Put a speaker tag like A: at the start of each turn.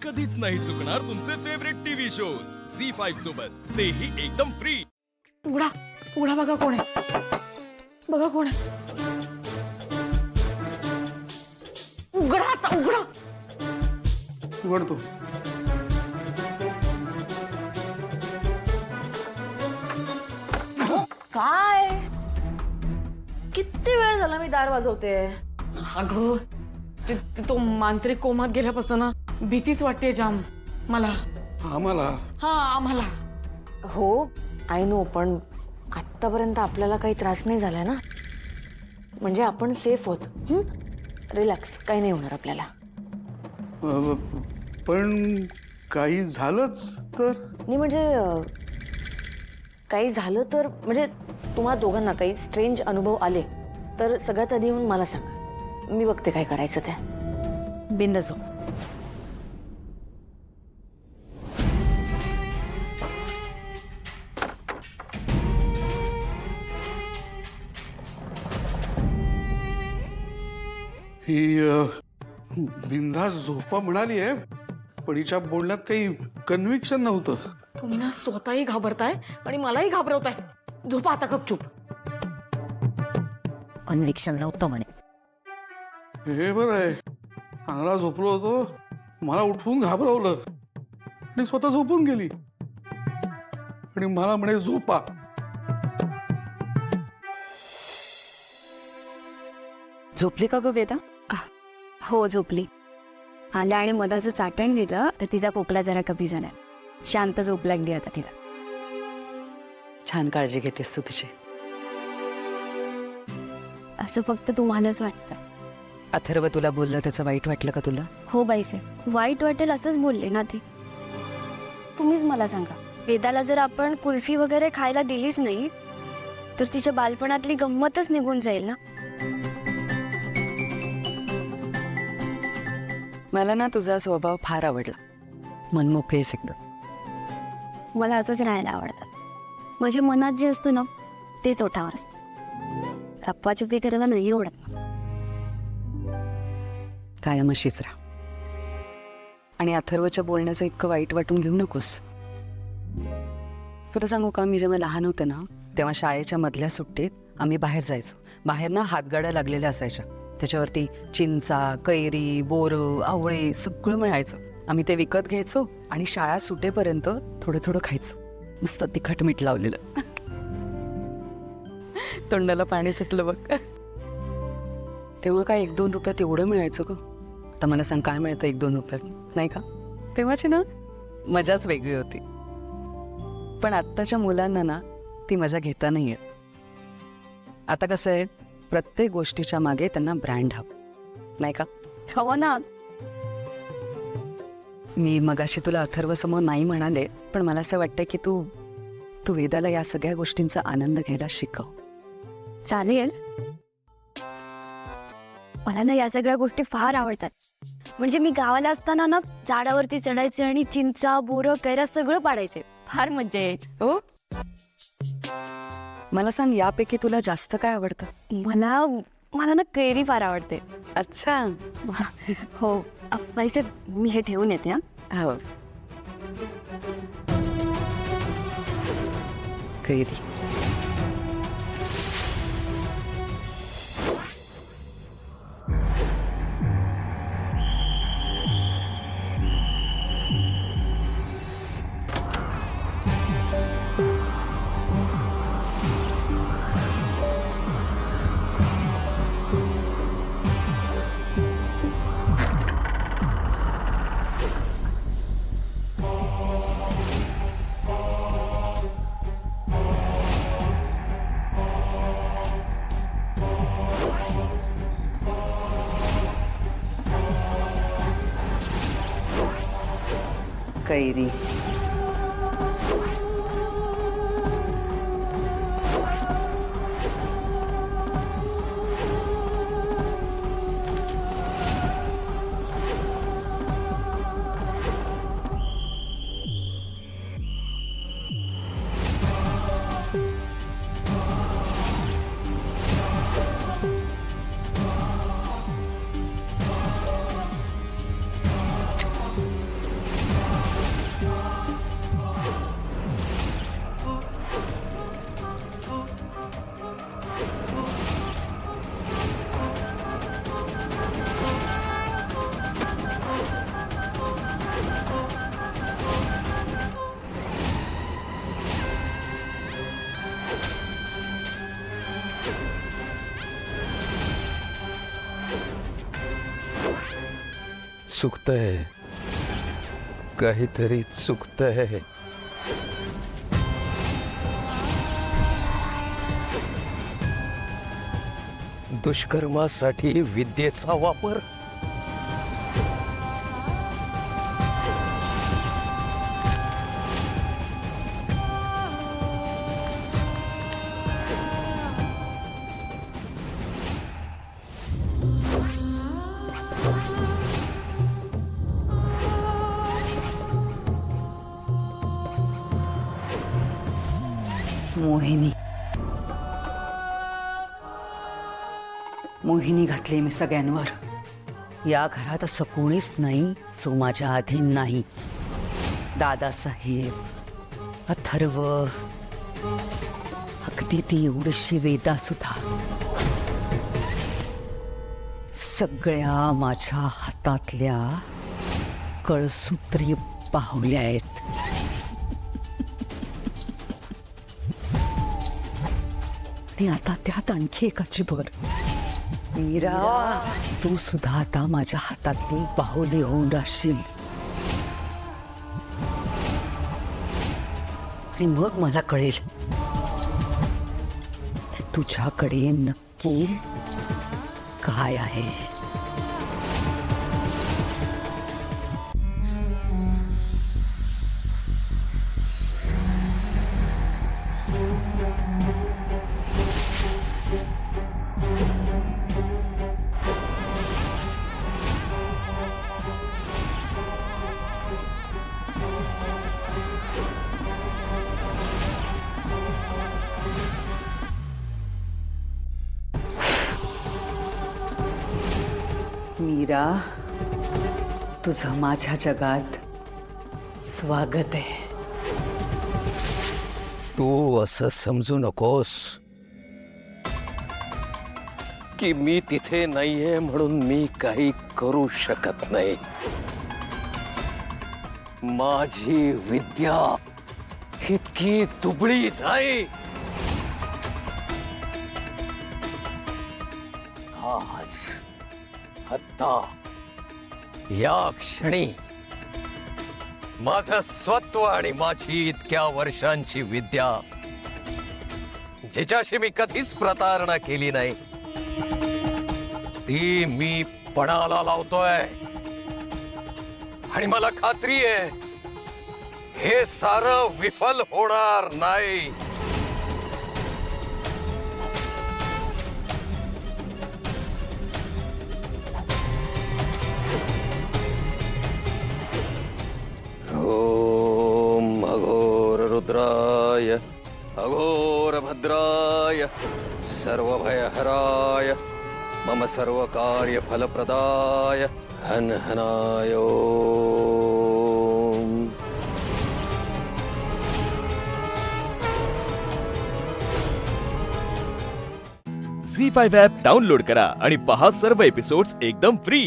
A: कधीच नाही चुकणार तुमचे फेवरेट टीव्ही शोज झी5 सोबत, तेही एकदम फ्री।
B: उघडा उघडा, बघा कोण आहे, बघा कोण आहे। उघडा आता, उघडा।
C: उघडतो।
B: काय किती वेळ झाला मी दार वाजवते। अगं तो मांत्रिक कोमात गेल्यापासून ना भीतीच वाटते जाम मला।
C: आम्हाला
B: हा आम्हाला हो आय नो, पण आतापर्यंत आपल्याला काही त्रास नाही झाला ना, म्हणजे आपण सेफ होत। रिलॅक्स, काही नाही होणार आपल्याला।
C: पण काही झालंच तर?
B: नाही म्हणजे काही झालं तर, म्हणजे तुम्हा दोघांना काही स्ट्रेंज अनुभव आले तर सगळ्यात आधी येऊन मला सांगा, मी बघते काय करायचं ते। बिंदास हो।
C: ही बिंदास झोपा म्हणाली आहे, पण हिच्या बोलण्यात काही कन्व्हिक्शन नव्हतं।
B: तुम्ही ना स्वतःही घाबरताय आणि मलाही घाबरवताय। झोपा आता गपचूप। कन्व्हिक्शन नव्हतं म्हणे।
C: हे बरं आहे, चांगला झोपलो होतो, मला उठवून घाबरवलं आणि स्वतः झोपून गेली आणि मला म्हणे झोपा।
D: झोपली का ग वेदा?
E: हो झोपली। आल्या आणि मधाचं चाटण दिलं तर तिचा खोकला जरा कमी झाला। शांत झोप लागली आता तिला।
D: छान काळजी घेतेस तू तिची।
E: असं फक्त तुम्हालाच वाटतं?
D: अथर्व तुला बोललं त्याचं वाईट वाटलं का तुला?
E: हो बाईसाहेब, वाईट वाटेल असंच बोलले ना ते। तुम्हीच मला सांगा, वेदाला जर आपण कुल्फी वगैरे खायला दिलीच नाही तर तिच्या बालपणातली गंमतच निघून जाईल ना।
D: मला ना तुझा स्वभाव फार आवडला, मनमोकळीस एकदम।
E: मला असंच राहायला आवडतं। माझ्या मनात जे असतं ना तेच ओठावर असतं। गप्पाचुपी करायला नाही आवडत।
D: कायम अशीच राहा आणि अथर्वच्या बोलण्याचं इतकं वाईट वाटून घेऊ नकोस। खरं सांगू का, मी जेव्हा लहान होते ना तेव्हा शाळेच्या मधल्या सुट्टीत आम्ही बाहेर जायचो। बाहेर ना हातगाड्या लागलेल्या असायच्या, त्याच्यावरती चिंचा, कैरी, बोरं, आवळे सगळं मिळायचं। आम्ही ते विकत घ्यायचो आणि शाळा सुटेपर्यंत थोडं थोडं खायचो, मस्त तिखट मीठ लावलेलं। तोंडाला पाणी सुटलं बघ। तेव्हा काय 1-2 रुपयात एवढं मिळायचं ग। आता मला सांग काय मिळतं 1-2 रुपयात, नाही का? तेव्हाची ना मजाच वेगळी होती। पण आत्ताच्या मुलांना ना ती मजा घेता नाही येत। आता कसं आहे, प्रत्येक गोष्टीच्या मागे त्यांना ब्रँड हवं, नाही का?
E: हो ना।
D: मी मगाशी तुला अथर्व समोर नाही म्हणाले, पण मला असं वाटतं की तू वेदाला या सगळ्या गोष्टींचा आनंद घ्यायला शिकव।
E: चालेल। मला ना या सगळ्या गोष्टी फार आवडतात। म्हणजे मी गावाला असताना ना झाडावरती चढायचे आणि चिंचा, बोरं, कैरा सगळं पाडायचे। फार मज्जा यायची।
D: हो, मला सांग यापैकी तुला जास्त काय आवडतं?
E: मला ना कैरी फार आवडते।
D: अच्छा।
E: हो पैसे मी हे ठेवून येते।
D: हो, कैरी। कैरी।
F: चुकतंय, काहीतरी चुकतंय. दुष्कर्मासाठी विद्येचा वापर.
D: मोहिनी मोहिनी घातली मी सगळ्यांवर. या घरात असं कोणीच नाही जो माझ्या अधीन नाही. दादासाहेब, अथर्व, अगदी ती एवढीशी वेदा सुद्धा, सगळ्या माझ्या हातातल्या कळसूत्री बाहुल्या आहेत. आणि आता त्यात आणखी एकाची भर. मीरा, तू सुद्धा आता माझ्या हातातली बाहुली होऊन राहशील. आणि मग मला कळेल की तुझ्याकडे नक्की काय आहे. मीरा, तुझं माझ्या जगात स्वागत आहे.
F: तू असं समजू नकोस की मी तिथे नाहीये म्हणून मी काही करू शकत नाही. माझी विद्या इतकी दुबळी नाही. आज, आता, या क्षणी माझं स्वत्व आणि माझी इतक्या वर्षांची विद्या, जिच्याशी मी कधीच प्रतारणा केली नाही, ती मी पणाला लावतोय. आणि मला खात्री आहे हे सारं विफल होणार नाही. ओम अघोर रुद्राय अघोर भद्राय सर्वभयहराय मम सर्वकार्य फलप्रदाय हन हनाय ओम.
A: झी 5 ॲप डाउनलोड करा आणि पहा सर्व एपिसोड्स एकदम फ्री.